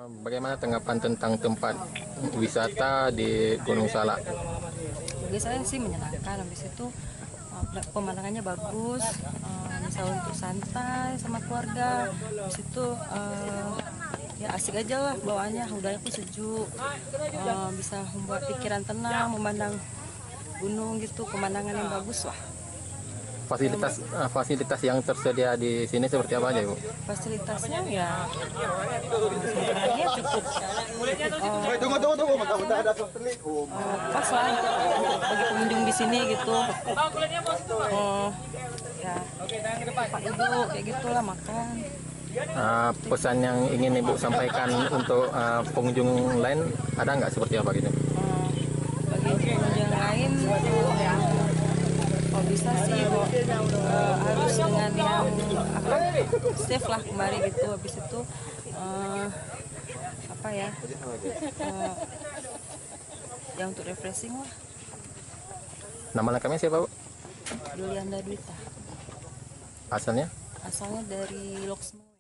Bagaimana tanggapan tentang tempat wisata di Gunung Salak? Bagi saya sih menyenangkan. Habis itu pemandangannya bagus, bisa untuk santai sama keluarga. Habis itu ya asik aja lah bawaannya, udahnya pun sejuk, bisa membuat pikiran tenang, memandang gunung gitu, pemandangan yang bagus lah. Fasilitas yang tersedia di sini seperti apa aja, Bu? Fasilitasnya ya sebenarnya cukup pas lah bagi pengunjung di sini gitu. Ya Pak Ibu kayak gitulah makan. Pesan yang ingin Ibu sampaikan untuk pengunjung lain ada nggak seperti apa gitu? Bagi pengunjung lain kalau bisa sih harus dengan yang safe lah kembali gitu. Habis itu ya untuk refreshing lah. Nama lengkapnya siapa, Bu? Yulianda Dwita, Asalnya? asalnya dari Loksmawe.